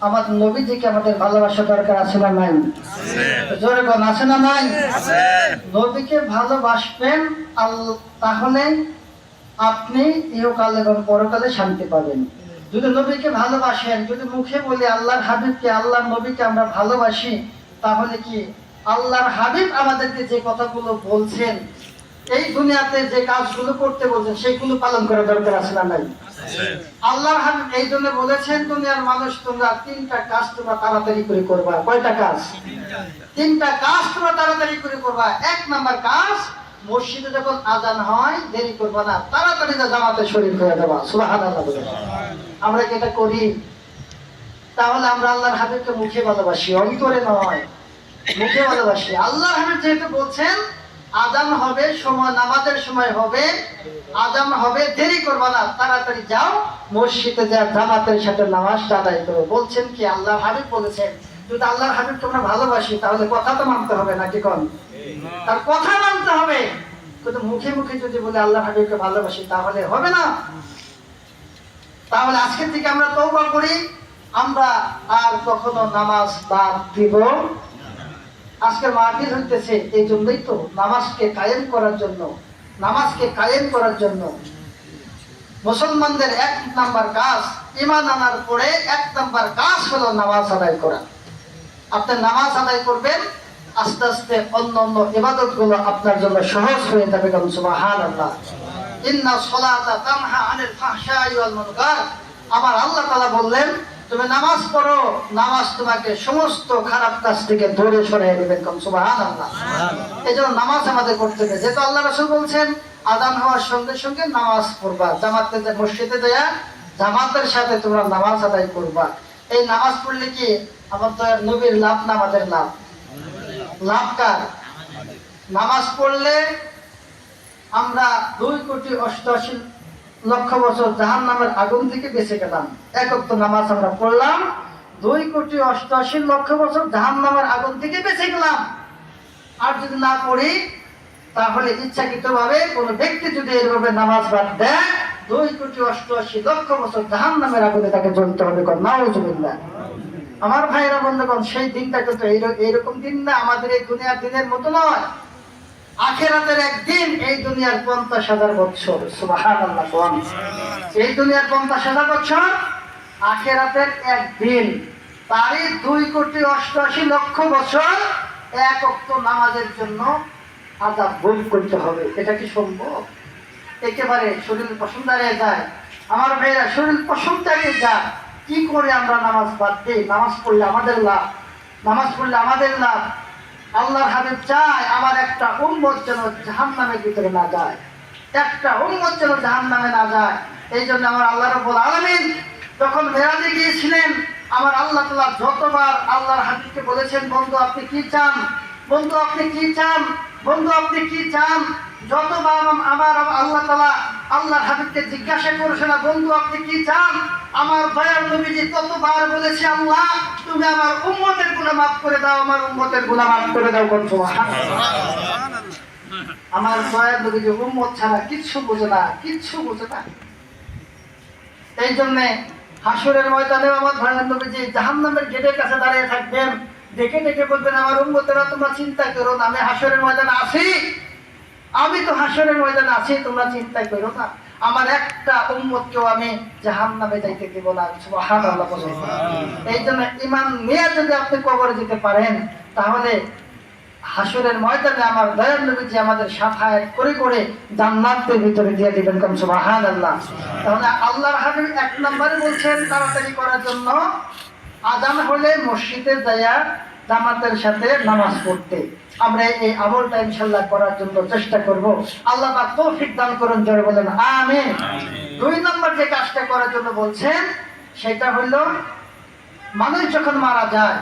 আমাদের নবীজিকে আমাদের ভালোবাসা দরকার আছে না নাই? জোরে বল, আছে না নাই? নবীকে ভালোবাসবেন তাহলে আপনি ইহকালে এবং পরকালে শান্তি পাবেন। যদি নবীকে ভালোবাসেন, যদি মুখে বলি আল্লাহর হাবিবকে, আল্লাহর নবীকে আমরা ভালোবাসি, তাহলে কি আল্লাহর হাবিব আমাদেরকে যে কথাগুলো বলছেন, এই দুনিয়াতে যে কাজগুলো করতে বলছেন, সেইগুলো পালন করা দরকার আছে না নাই? আল্লাহর হাবিব এই জন্য বলেছেন, দুনিয়ার মানুষ তোমরা তিনটা কাজ তোমরা তাড়াতাড়ি করে করবা। কয়টা কাজ? তিনটা কাজ তোমরা তাড়াতাড়ি করে করবা। এক নাম্বার কাজ, মসজিদে যখন আজান হয় দেরি করবা না, তাড়াতাড়ি জামাতে শরীর হয়ে যাবা। সুবহানাল্লাহ বলে আমরা কি এটা করি? তাহলে আমরা আল্লাহর হাবিবকে মুখে ভালোবাসি, অন্তরে নয়, মুখে ভালোবাসি। আল্লাহর হাবিব যেহেতু বলছেন আজান হবে, সময় নামাজের সময় হবে, আজান হবে, দেরি করবা না, তাড়াতাড়ি যাও মসজিদে যা জামাতের সাথে নামাজটা আদায় করো। বলছেন কি আল্লাহর হাবিব বলেছেন। যদি আল্লাহর হাবিবকে আমরা ভালোবাসি তাহলে কথা তো মানতে হবে নাকি কোন? তার কথা মানতে হবে। কিন্তু মুখে মুখে যদি বলে আল্লাহর হাবিবকে ভালোবাসি তাহলে হবে না। তাহলে আজকে থেকে আমরা তওবা করি, আমরা আর কখনো নামাজ বাদ দিব। আজকে মাহফিল হইতেছে এই জন্যই তো, নামাজকে কায়েম করার জন্য। নামাজকে কায়েম করার জন্য মুসলমানদের এক নাম্বার কাজ, ঈমান আনার পরে এক নাম্বার কাজ হলো নামাজ আদায় করা। আপনি নামাজ আদায় করবেন, আস্তে আস্তে অন্য অন্য ইবাদতগুলো আপনার জন্য সহজ হয়ে যাবে। সুবহানাল্লাহ। ইন্না সলাতা তানহা আনিল ফাহশাই ওয়াল মুনকার। আমার আল্লাহ তাআলা বললেন তুমি নামাজ পড়ো, নামাজ তোমাকে সমস্ত খারাপ কাজ থেকে দূরে সরিয়ে দেবে। সুবহানাল্লাহ। এজন্য নামাজ আমাদের করতে হবে। যেহেতু আল্লাহ রাসূল বলছেন আযান হওয়ার সঙ্গে সঙ্গে নামাজ পড়বা, জামাতে মসজিদে যায়া জামাতের সাথে তোমরা নামাজ আদায় করবা। এই নামাজ পড়লে কি আমাদের নবীর লাভ না আমাদের লাভ? লাভ কার? নামাজ পড়লে আমরা 2,88,00,000 বছর জাহান্নামের আগুন থেকে বেঁচে গেলাম। এক ওয়াক্ত নামাজ আমরা পড়লাম, 2,88,00,000 বছর জাহান্নামের আগুন থেকে বেঁচে গেলাম। আর যদি না পড়ি তাহলে ইচ্ছাকৃতভাবে কোনো ব্যক্তি যদি এভাবে নামাজ বাদ দেয়, 2,88,00,000 বছর জাহান্নামের আগুনে তাকে জ্বলতে হবে। নাউযুবিল্লাহ। আমার ভাইরা বন্ধুগণ, সেই দিনটা কিন্তু এইরকম দিন না, আমাদের এই দুনিয়ার দিনের মতো নয়। আখিরাতের একদিন এই দুনিয়ার 50,000 বছর। সুবহানাল্লাহ। এই দুনিয়ার 50,000 বছর, আখিরাতের একদিন তারই 2,88,00,000 বছর এক ওয়াক্ত নামাজের জন্য আযাব ভোগ করতে হবে। এটা কি সম্ভব? একেবারে শরীর পশম দাঁড়িয়ে যায়। আমার ভাইরা, শরীর পশম দাঁড়িয়ে যায়। কি করে আমরা নামাজ বাদ দিই? নামাজ পড়লে আমাদের লাভ, নামাজ পড়লে আমাদের লাভ। আল্লাহর হাবিব চায় আমার একটা উম্মত যেন জাহান্নামের ভিতরে না যায়, একটা উম্মত যেন জাহান্নামে না যায়। এই জন্য আমার আল্লাহ রাব্বুল আলামিন যখন মেরাজে গিয়েছিলেন, আমার আল্লাহ তাআলা যতবার আল্লাহর হাবিবকে বলেছেন বন্ধু আপনি কি চান, বন্ধু আপনি কি চান, বন্ধু আপনি কি চান, যতবার আমার আল্লাহ তাআলা আল্লাহর হাবিবকে জিজ্ঞাসা করেছে না বন্ধু আপনি কি চান, আমার দয়ার নবীজি ততবার বলেছে আল্লাহ তুমি আমার উম্মতের গুনাহ মাফ করে দাও, আমার উম্মতের গুনাহ মাফ করে দাও। সুবহানাল্লাহ। আমার দয়ার নবীজি উম্মত ছাড়া কিচ্ছু বোঝে না, কিচ্ছু বোঝে না। এই জন্য হাসরের ময়দানে আমার দয়ার নবীজি জাহান্নামের গেটের কাছে দাঁড়িয়ে থাকবেন, ডেকে ডেকে বলবেন আমার উম্মতেরা তোমরা চিন্তা করো না, আমি হাসরের ময়দানে আছি, আমি তো হাসরের ময়দানে আছি, তোমরা চিন্তা করো না, আমার একটা উম্মতকেও আমি জাহান্নামে যাইতে দেব না। সুবহানাল্লাহ। এই জন্য ঈমান নিয়ে যদি আপনি কবরে যেতে পারেন তাহলে হাসরের ময়দানে আমার দয়ার নবীজি আমাদের সাফায়াত করে করে জান্নাতের ভিতরে দিয়ে দিবেন। সুবহানাল্লাহ। তাহলে আল্লাহর হাবিব এক নম্বরে বলছেন তাড়াতাড়ি করার জন্য আযান হলে মসজিদে যায়া জামাতের সাথে নামাজ পড়তে। আমরা এই আমলটা ইনশাআল্লাহ করার জন্য চেষ্টা করব। আল্লাহ পাক তৌফিক দান করুন, জোরে বলেন আমিন। 2 নম্বর যে কাজটা করার জন্য বলছেন সেটা হলো মানুষ যখন মারা যায়,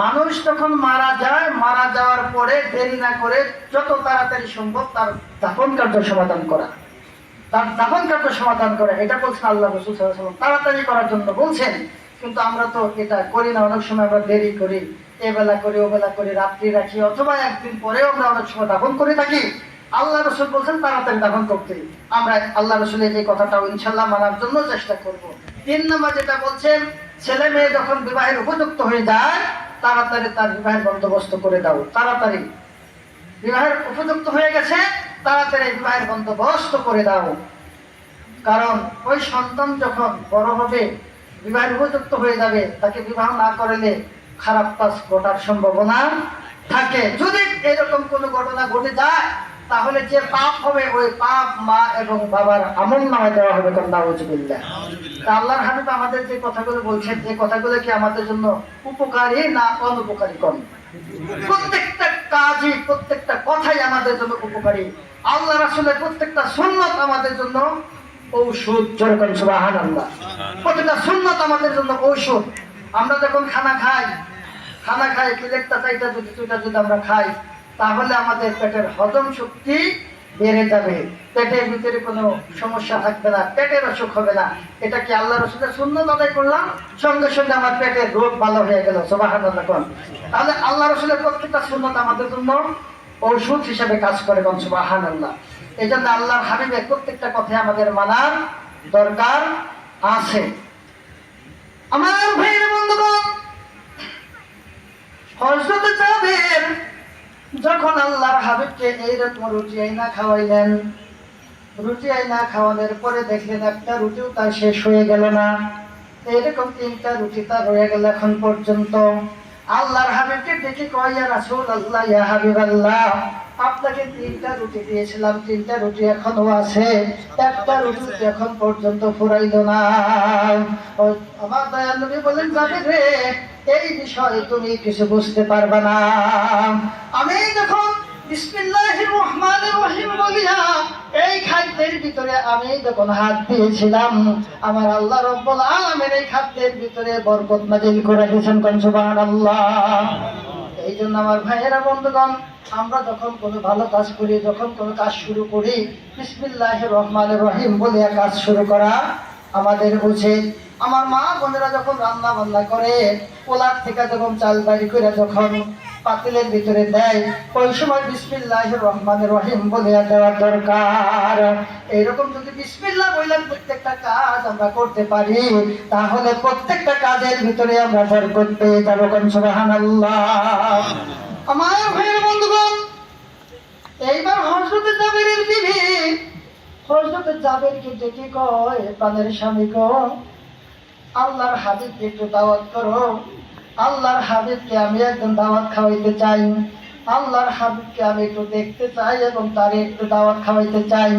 মানুষ তখন মারা যায়, মারা যাওয়ার পরে দেরি না করে যত তাড়াতাড়ি সম্ভব তার দাফন কার্য সমাধান করা, তার দাফন কার্য সমাধান করা। এটা বলছেন আল্লাহ রাসূল সাল্লাল্লাহু আলাইহি ওয়াসাল্লাম, তাড়াতাড়ি করার জন্য বলছেন। কিন্তু আমরা তো এটা করি না, অনেক সময় আমরা দেরি করি, এবেলা করি ওবেলা করি, রাত্রি রাখি, অথবা একদিন পরেও আমরা অনেক সময় দাফন করে থাকি। আল্লাহ রাসূল বলছেন তাড়াতাড়ি দাফন করতে। আমরা আল্লাহ রাসূলের এই কথাটাও ইনশাআল্লাহ মানার জন্য চেষ্টা করব। 3 নম্বর যেটা বলছেন ছেলে মেয়ে যখন বিবাহের উপযুক্ত হয়ে যায় তাড়াতাড়ি তার বিবাহের বন্দোবস্ত করে দাও। তাড়াতাড়ি বিবাহের উপযুক্ত হয়ে গেছে, তাড়াতাড়ি বিবাহের বন্দোবস্ত করে দাও। কারণ ওই সন্তান যখন বড় হবে, বিবাহের উপযুক্ত হয়ে যাবে, তাকে বিবাহ না করলে খারাপ কাজ ঘটার সম্ভাবনা থাকে। যদি এরকম কোনো ঘটনা ঘটে যায় তাহলে যে পাপ হবে ওই পাপ মা এবং বাবার আমলনামায় দেওয়া হবে। নাউজুবিল্লাহ। আল্লাহর হাবিব আমাদের যে কথাগুলো বলছেন, যে কথাগুলো কি আমাদের জন্য উপকারী না অনুপকারী? কম। প্রত্যেকটা কাজই, প্রত্যেকটা কথাই আমাদের জন্য উপকারী। আল্লাহ রাসূলের প্রত্যেকটা সুন্নাত আমাদের জন্য ঔষধ। যেরকম সুবহানাল্লাহ, প্রত্যেকটা সুন্নাত আমাদের জন্য ঔষধ। আমরা যখন খানা খাই প্লেটটা চাইটা যদি আমরা খাই তাহলে আমাদের পেটের হজম শক্তি বেড়ে যাবে, পেটের ভিতরে কোনো সমস্যা থাকবে না, পেটের অসুখ হবে না। এটা কি আল্লাহ রাসূলের সুন্নাত আদায় করলাম, সঙ্গে সঙ্গে আমার পেটের রোগ ভালো হয়ে গেল। সুবহানাল্লাহ। তাহলে আল্লাহ রাসূলের প্রত্যেকটা সুন্নাত আমাদের জন্য ঔষধ হিসেবে কাজ করে। সুবহানাল্লাহ। এই জন্য আল্লাহর হাবিবের প্রত্যেকটা কথা আমাদের মানার দরকার আছে। আমার ভাইয়ের বন্ধুগণ, হযরত জাবের যখন আল্লাহর হাবিবকে এইরকম রুটি আইনা খাওয়াইলেন, রুটি আইনা খাওয়ানোর পরে দেখলেন একটা রুটিও তার শেষ হয়ে গেল না, এইরকম 3টা রুটি তার রয়ে গেল এখন পর্যন্ত। আল্লাহর হাবিবকে ডেকে কয়, ইয়া রাসূলুল্লাহ, ইয়া হাবিবাল্লাহ, আপনাকে 3টা রুটি দিয়েছিলাম, 3টা রুটি এখনো আছে, একটা রুটি এখন পর্যন্ত ফুরাইল না। আমার দয়াল নবী বলেন, জাবের রে, এই বিষয়ে তুমি কিছু বুঝতে পারবে না। আমি যখন বিসমিল্লাহির রহমানির রহিম বলিয়া এই খাদ্যের ভিতরে আমি যখন হাত দিয়েছিলাম, আমার আল্লাহ রাব্বুল আলামিন এই খাদ্যের ভিতরে বরকত নাযিল করে দিয়েছেন। কোন সুবহানাল্লাহ। এই জন্য আমার ভাইয়েরা বন্ধুগণ, আমরা যখন কোনো ভালো কাজ করি, যখন কোনো কাজ শুরু করি, বিসমিল্লাহির রহমানির রহিম বলে কাজ শুরু করা আমাদের উচিত। আমার মা বোনেরা যখন রান্না বান্না করে, পোলার থেকে যখন চাল বাইর করে যখন পাতিলের ভিতরে দেয়, ওই সময় বিসমিল্লাহির রহমানির রহিম বলে দেওয়ার দরকার। এইরকম যদি বিসমিল্লাহ বললাম প্রত্যেকটা কাজ আমরা করতে পারি, তাহলে প্রত্যেকটা কাজের ভিতরে আমরা বরকত পেয়ে যাবো। সুবহানাল্লাহ। আমার ভাইয়ের বন্ধুগণ, এইবার হযরত জাবেরের বিবি হযরত জাবেরকে ডেকে কয়, প্রাণের স্বামী গো, আল্লাহর হাবিবকে একটু দাওয়াত করো। আল্লাহর হাবিবকে আমি একদম দাওয়াত খাওয়াইতে চাই, আল্লাহর হাবিবকে আমি একটু দেখতে চাই এবং তারে একটু দাওয়াত খাওয়াইতে চাই।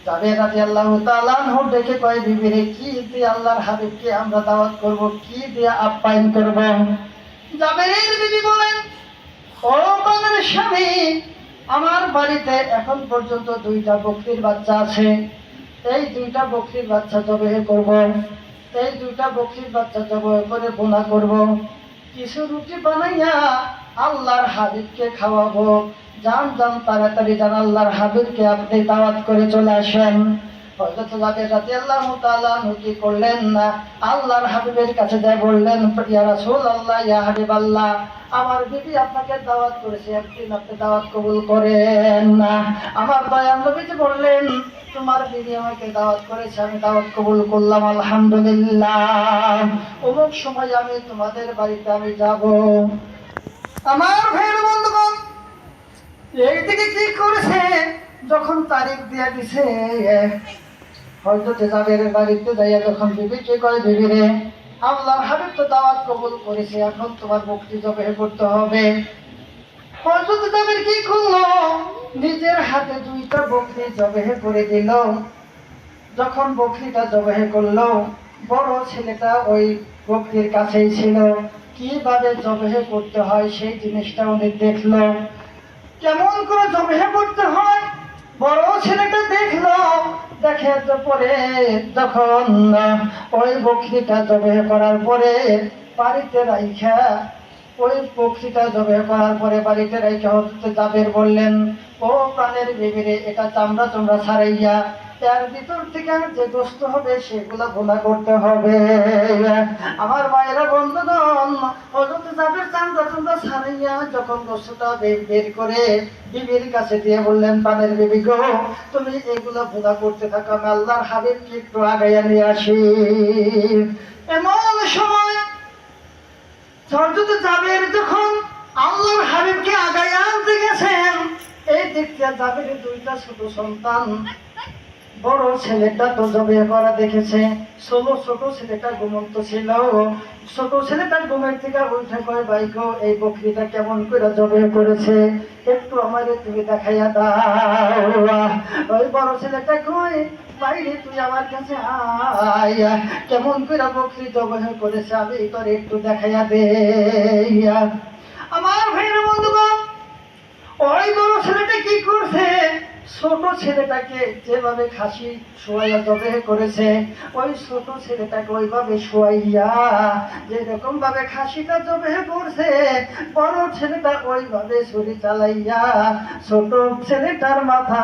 জাবের রাদিয়াল্লাহু তাআলা আনহু ডেকে কয়, বিবি রে, কি দিয়ে আল্লাহর হাবিবকে আমরা দাওয়াত করব, কি দিয়ে আপ্যায়ন করব? জাবেরের বিবি বলেন, ও প্রাণের স্বামী, আমার বাড়িতে এখন পর্যন্ত 2টা বকরির বাচ্চা আছে, এই 2টা বকরির বাচ্চা জবাই করব, এই 2টা বকরির বাচ্চা জবাই করে বোনা করব, কিছু রুটি বানাইয়া আল্লাহর হাবিবকে খাওয়াবো। যান তাড়াতাড়ি যান, আল্লাহর হাবিবকে আপনি দাওয়াত করে চলে আসেন। হযরত জাবের রাদিয়াল্লাহু তাআলা কি করলেন না, আল্লাহর হাবিবের কাছে যায় বললেন, ইয়া রাসূলুল্লাহ, ইয়া হাবিবাল্লাহ, আমার বিবি আপনাকে দাওয়াত করেছে, একদিন আপনি দাওয়াত কবুল করেন না। আমার দয়াল নবীজি বললেন, তোমার বিবি আমাকে দাওয়াত করেছে, আমি দাওয়াত কবুল করলাম, আলহামদুলিল্লাহ। অমুক সময় আমি তোমাদের বাড়িতে আমি যাব। আমার ভাইয়ের বন্ধুগণ, এই থেকে কি করেছে, যখন তারিখ দিয়ে দিছে, হযরত জাবেরের বাড়িতে যাইয়া যখন বিবিকে কয়, বিবি রে, আল্লাহর হাবিব তো দাওয়াত কবুল করেছে, এখন তোমার বকরি জবাই করতে হবে। হযরত জাবের কি করলো, নিজের হাতে 2টা বকরি জবাই করে দিল। যখন বকরিটা জবাই করলো, বড় ছেলেটা ওই বকরির কাছেই ছিল, কিভাবে জবাই করতে হয় সেই জিনিসটা উনি দেখলো, কেমন করে জবাই করতে হয় বড় ছেলেটা দেখলো। দেখার পরে যখন ওই বকরিটা জবাই করার পরে বাড়িতে রাইখা, ওই বকরিটা জবাই করার পরে বাড়িতে রাইখা হযরত জাবের বললেন, ও প্রাণের বিবি রে, এটা চামড়া চামড়া ছাড়াইয়া এর ভিতর থেকে যে গোস্ত হবে সেগুলো ভুনা করতে হবে। আমার মায়েরা বন্ধুগণ, হযরত জাবের চান্দা চান্দা ছাড়াইয়া যখন গোস্তটা বের করে বিবির কাছে দিয়ে বললেন, পানের বিবি গো, তুমি এগুলো ভুনা করতে থাকো, আমি আল্লাহর হাবিবকে একটু আগাইয়া নিয়ে আসি। এমন সময় হযরত জাবের যখন আল্লাহর হাবিবকে আগাইয়া আনতে গেছেন, এই দেখতে জাবেরের দুইটা ছোট সন্তান, বড় ছেলেটা তো জবে করা দেখেছে, ছোট ছেলেটা ঘুমন্ত ছিল। ছোট ছেলেটা ঘুমের থেকে উঠে কয়, ভাই গো, এই বকরিটা কেমন করে জবে করেছে, একটু আমারে তুমি দেখাইয়া দাও। ওই বড় ছেলেটা কয়, বাইরে তুই আমার কাছে আয়, কেমন করে বকরি জবে করেছে আমি তোর একটু দেখাইয়া দে। আমার ভাইয়ের বন্ধুগণ, ওই বড় ছেলেটা কি করছে, ছোট ছেলেটাকে যেভাবে খাসি শোয়াইয়া জবে করেছে, ওই ছোট ছেলেটাকে ওইভাবে শোয়াইয়া যেরকম ভাবে খাসিটা জবে করছে, বড় ছেলেটা ওইভাবে ছুরি চালাইয়া ছোট ছেলেটার মাথা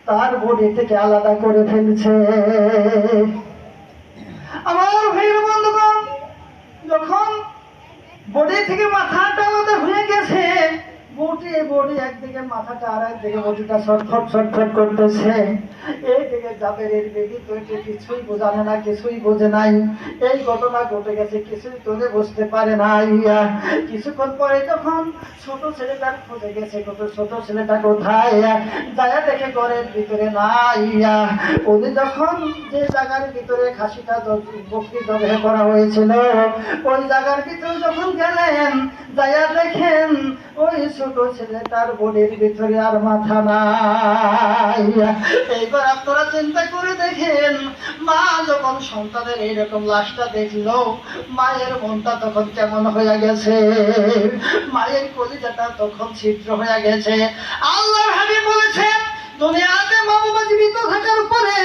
তার বডি থেকে আলাদা করে ফেলছে। আমার ভাইয়ের বন্ধুগণ, যখন বডি থেকে মাথাটা আলাদা হয়ে গেছে, বডি একদিকে মাথাটা আর একদিকে বডিটা ছটফট করতেছে। এইদিকে জাবেরের বেবি তো এটা কিছুই বোঝানে না, কিছুই বোঝে নাই, এই ঘটনা ঘটে গেছে কিছুই তোলে বুঝতে পারে নাই। কিছুক্ষণ পরে যখন ছোট ছেলেটার খোঁজে গেছে, ছোট ছেলেটা কোথায়, যায় দেখে ঘরের ভিতরে নাই। উনি যখন যে জায়গার ভিতরে খাসিটা বকরি জবে করা হয়েছিল, ওই জায়গার ভিতরে যখন গেলেন, যাইয়া দেখেন ওই ছোট ছেলেটার বডির ভিতরে আর মাথা নাই। এইবার আপনারা চিন্তা করে দেখেন, মা যখন সন্তানের এইরকম লাশটা দেখলো, মায়ের মনটা তখন কেমন হয়ে গেছে, মায়ের কলিজাটা তখন ছিদ্র হয়ে গেছে। আল্লাহর হাবিব বলেছেন, দুনিয়াতে মা বাবা জীবিত থাকার পরে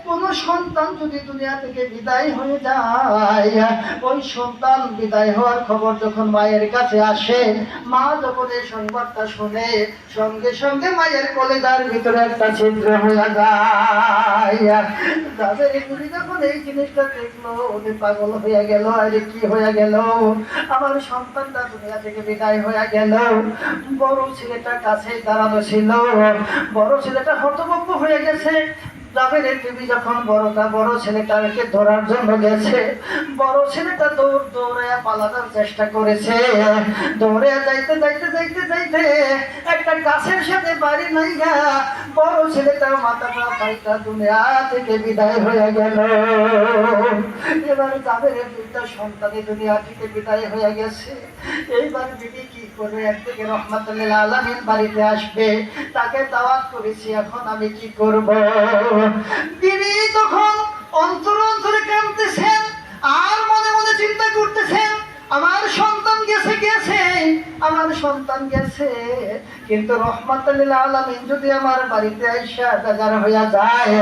কোন সন্তান যদি দুনিয়া থেকে বিদায় হয়ে যায়, ওই সন্তান বিদায় হওয়ার খবর যখন মায়ের কাছে আসে, মা যখন এই সংবাদটা শুনে, সঙ্গে সঙ্গে মায়ের কলিজার ভিতরে একটা ছিদ্র হয়ে যায়। যাদের এগুলি যখন এই জিনিসটা দেখলো, উনি পাগল হয়ে গেল, আরে কি হয়ে গেল, আমার সন্তানটা দুনিয়া থেকে বিদায় হয়ে গেল। বড় ছেলেটা কাছে দাঁড়ানো ছিল, বড় ছেলেটা হতভম্ব হয়ে গেছে। জাবেরের বিবি যখন বড় ছেলেটাকে ধরার জন্য গেছে, বড় ছেলেটা দৌড়াইয়া পালানোর চেষ্টা করেছে। দৌড়ে যাইতে একটা গাছের সাথে বাড়ি নাইয়া বড় ছেলেটা মাথাটা পাইটা দুনিয়া থেকে বিদায় হয়ে গেল। এবার জাবেরের দুইটা সন্তানের দুনিয়া থেকে বিদায় হয়ে গেছে। এইবার বিবি কি করে, একদিকে রহমাতুল্লিল আলামিন বাড়িতে আসবে, তাকে দাওয়াত করেছি, এখন আমি কি করব। বিবি তখন অন্তরে কাঁদতেছেন, আর মনে মনে চিন্তা করতেছেন, আমার সন্তান গেছে, আমার সন্তান গেছে, কিন্তু রহমাতুল্লিল আলামিন যদি আমার বাড়িতে আইসা বেজার হইয়া যায়,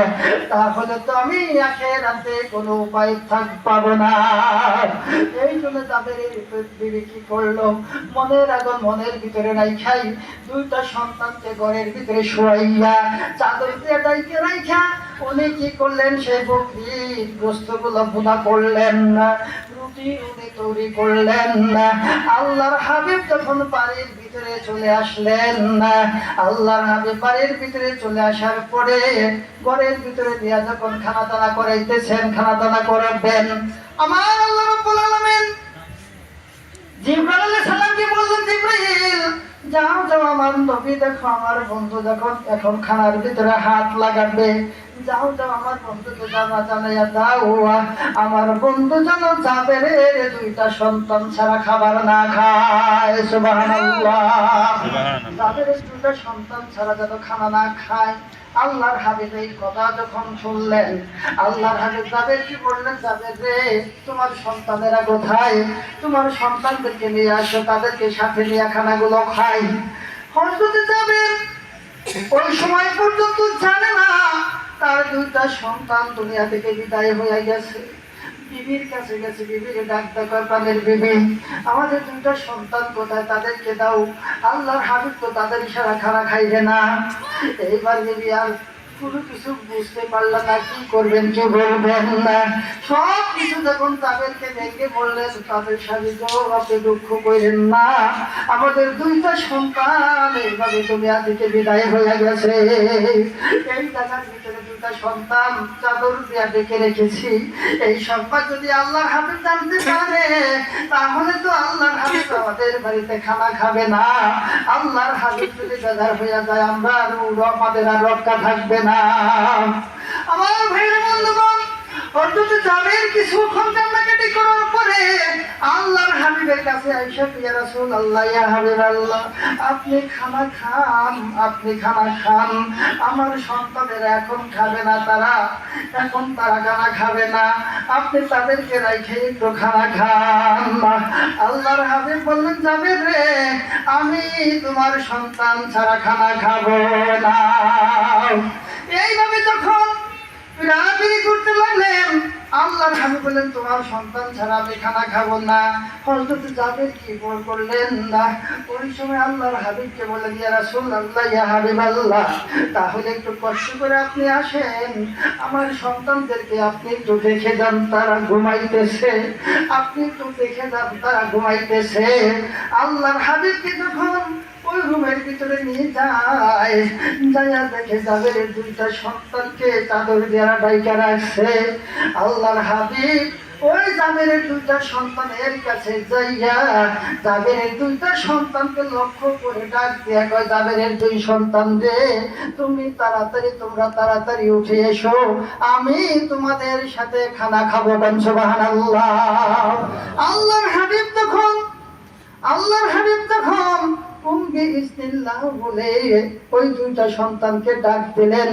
তাহলে তো আমি আখিরাতে কোনো উপায় পাবো না। এই জন্য তাদের বিবি কি করলো, মনের আগুন মনের ভিতরে রাইখাই দুইটা সন্তানকে ঘরের ভিতরে শোয়াইয়া চাদর দিয়ে ডাইকে রাইখা উনি কি করলেন, সেই বকরির গোশতগুলো ভুনা করলেন, রুটি উনি তৈরি করলেন। আল্লাহর হাবিব যখন বাড়ির ভিতরে চলে আসলেন, আল্লাহর হাবিব বাড়ির ভিতরে চলে আসার পরে ঘরের ভিতরে দিয়া যখন খানা দানা করাইতেছেন, খানা দানা করাবেন, আমার আল্লাহ রাব্বুল আলামিন জিবরাইল আলাইহিস সালামকে বললেন, জিবরাইল যাও আমার নবী দেখো, আমার বন্ধু যখন এখন খানার ভিতরে হাত লাগাবে, যাও আমার বন্ধুকে জানাইয়া দাও, আমার বন্ধু যেন জাবেরের দুইটা সন্তান ছাড়া খাবার না খায়। সুবহানাল্লাহ। জাবেরের দুইটা সন্তান ছাড়া যেন খানা না খায়। আল্লাহর হাবিব এই কথা যখন শুনলেন, আল্লাহর হাবিব জাবের কি বললেন, জাবের রে, তোমার সন্তানেরা কোথায়, তোমার সন্তানদেরকে নিয়ে আসো, তাদেরকে সাথে নিয়ে খানাগুলো খাই। হযরত জাবের ওই সময় পর্যন্ত জানে না তার দুইটা সন্তান দুনিয়া থেকে বিদায় হয়ে গেছে। বিবির কাছে গেছে, বিবির ডাক ডাকার প্রাণের বিবি, আমাদের দুইটা সন্তান কোথায়, তাদেরকে দাও। আল্লাহর হাবিব তো তাদের ইশারা খানা খাইবে না। এইবার বিবি আর কোনো কিছু বুঝতে পারলাম না, কি করবেন কি বলবেন না। সব কিছু যখন তাদেরকে ভেঙে বললেন, তাদের স্বামী আপনি দুঃখ করেন না, আমাদের দুইটা সন্তান এইভাবে দুনিয়া থেকে বিদায় হয়ে গেছে। এই জায়গার ভিতরে দুইটা সন্তান চাদর দিয়া ডেকে রেখেছি। এই সংবাদ যদি আল্লাহর হাবিব জানতে পারে, তাহলে তো আল্লাহর হাবিব আমাদের বাড়িতে খানা খাবে না। আল্লাহর হাবিব যদি বেজার হয়ে যায়, আমরা আমাদের আর রক্ষা থাকবে না। আমার ভাইয়ের বন্ধুগণ, অন্তত জাবের কিছুক্ষণ কান্নাকাটি করার পরে আল্লাহর হাবিবের কাছে আয়েশা, ইয়া রাসূলুল্লাহ, ইয়া হাবিবাল্লাহ, আপনি খানা খান, আপনি খানা খান। আমার সন্তানেরা এখন খাবে না, এখন তারা খানা খাবে না, আপনি তাদেরকে রেখে একটু খানা খান। আল্লাহর হাবিব বললেন, জাবের রে, আমি তোমার সন্তান ছাড়া খানা খাবো না। এইভাবে যখন রাগারাগি করতে লাগলেন, আল্লাহর হাবিব বললেন, তোমার সন্তান ছাড়া আমি খানা খাবো না। হযরত জাবের কি করলেন না, ওই সময় আল্লাহর হাবিবকে বললেন, ইয়া রাসূলুল্লাহ, ইয়া হাবিবাল্লাহ, তাহলে একটু কষ্ট করে আপনি আসেন, আমার সন্তানদেরকে আপনি একটু দেখে যান, তারা ঘুমাইতেছে, আপনি একটু দেখে যান, তারা ঘুমাইতেছে। আল্লাহর হাবিবকে যখন ওই রুমের ভিতরে নিয়ে যায়, যাইয়া দেখে জাবের দুইটা সন্তানকে চাদর দিয়া ডাইকা রাখছে। আল্লাহর হাবিব ওই জাবের দুইটা সন্তানের কাছে যাইয়া জাবের দুইটা সন্তানকে লক্ষ্য করে ডাক দিয়া কয়, জাবের দুই সন্তান রে, তোমরা তাড়াতাড়ি উঠে এসো, আমি তোমাদের সাথে খানা খাবো। সুবহানাল্লাহ। আল্লাহর হাবিব তখন বিসমিল্লাহ বলে ওই দুইটা সন্তানকে ডাক দিলেন।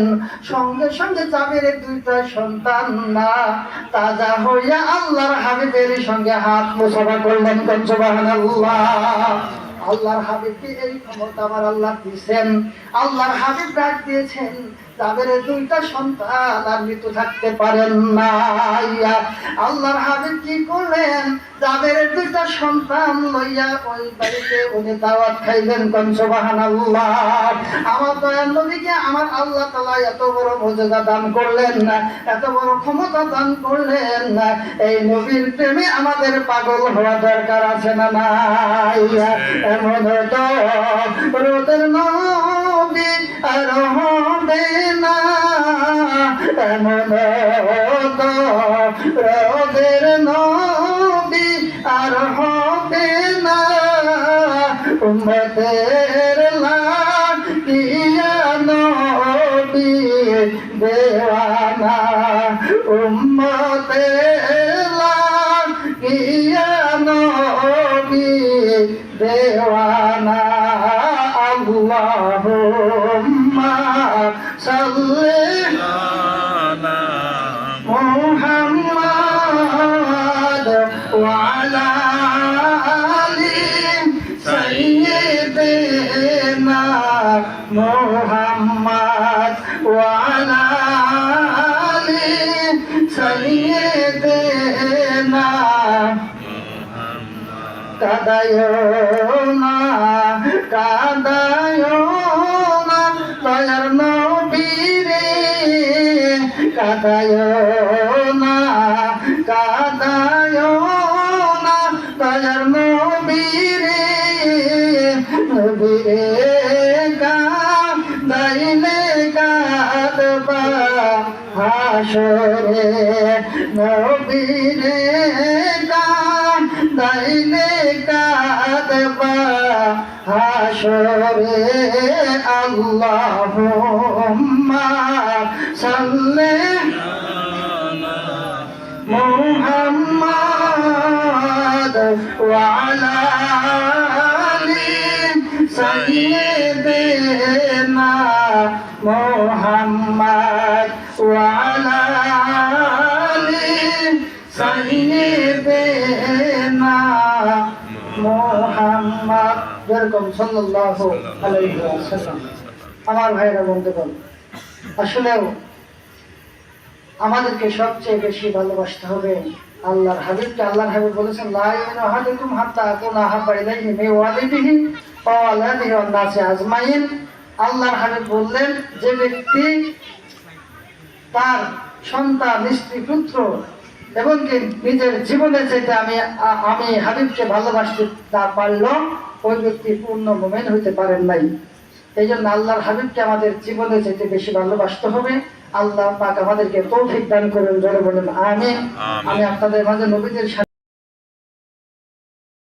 সঙ্গে সঙ্গে জাবের দুইটা সন্তান না তাজা হইয়া আল্লাহর হাবিবের সঙ্গে হাত মুসাফা করলেন। সুবহানাল্লাহ। আল্লাহর হাবিবকে এই ক্ষমতা আমার আল্লাহ দিয়েছেন। আল্লাহর হাবিব ডাক দিয়েছেন, তাদের দুইটা সন্তান আর মৃত্যু থাকতে পারেন না। আল্লাহর হাবিব কি করলেন, তাদের দুইটা সন্তান লইয়া ওই বাড়িতে উনি দাওয়াত খাইলেন। সুবহানাল্লাহ। আমার দয়াল নবীকে আমার আল্লাহ তাআলা এত বড় মর্যাদা দান করলেন না, এত বড় ক্ষমতা দান করলেন না। এই নবীর প্রেমে আমাদের পাগল হওয়া দরকার আছে না নাই? এমন তো রোদের নবী আর হবে না, এমন তো রোদের নবী আর হবে না, উম্মতের লাগিয়া নবী দেওয়ানা, উম্মতের লাগিয়া নবী দেওয়ানা। আল্লাহুম্মা সাল্লি আলা মুহাম্মাদ ওয়া আলা আলি সাইয়্যিদিনা মুহাম্মাদ ওয়া আলা আলি সাইয়্যিদিনা। কাদায়ো না দয়ার নবীরে, কাদায়ো না দয়ার নবীরে, নবীরে কাদাইলে কাঁদবা হাসরে, নবীরে কাদাইলে কাঁদবা হাসরে। আল্লাহুম্মা সাল্লি আলা মুহাম্মাদ ওয়া আলা আলি সাইয়্যিদিনা মুহাম্মাদ ওয়া আলা আলি সাইয়্যিদিনা মুহাম্মাদ। যেরকম সাল্লাল্লাহু আলাইহি ওয়াসাল্লাম। আমার ভাইরা বন্ধুগণ, আসলেও আমাদেরকে সবচেয়ে বেশি ভালোবাসতে হবে আল্লাহর হাবিবকে। আল্লাহর হাবিব বলেছেন, লা ইলাহা আহাদুকুম হাত্তা আকুনা আহাব্বা ইলাইহি মিন ওয়ালিদিহি ওয়া ওয়ালাদিহি ওয়ান নাসি আজমাইন। আল্লাহর হাবিব বললেন, যে ব্যক্তি তার সন্তান, স্ত্রী, পুত্র এবং কি নিজের জীবনের চাইতে আমি হাবিবকে ভালোবাসতে না পারলেও ওই ব্যক্তি পূর্ণ মুমিন হইতে পারেন নাই। এই জন্য আল্লাহর হাবিবকে আমাদের জীবনে যেতে বেশি ভালোবাসতে হবে। আল্লাহ পাক আমাদেরকে তৌফিক দান করেন, জোরে বলেন আমিন। আমি আপনাদের মাঝে নবীদের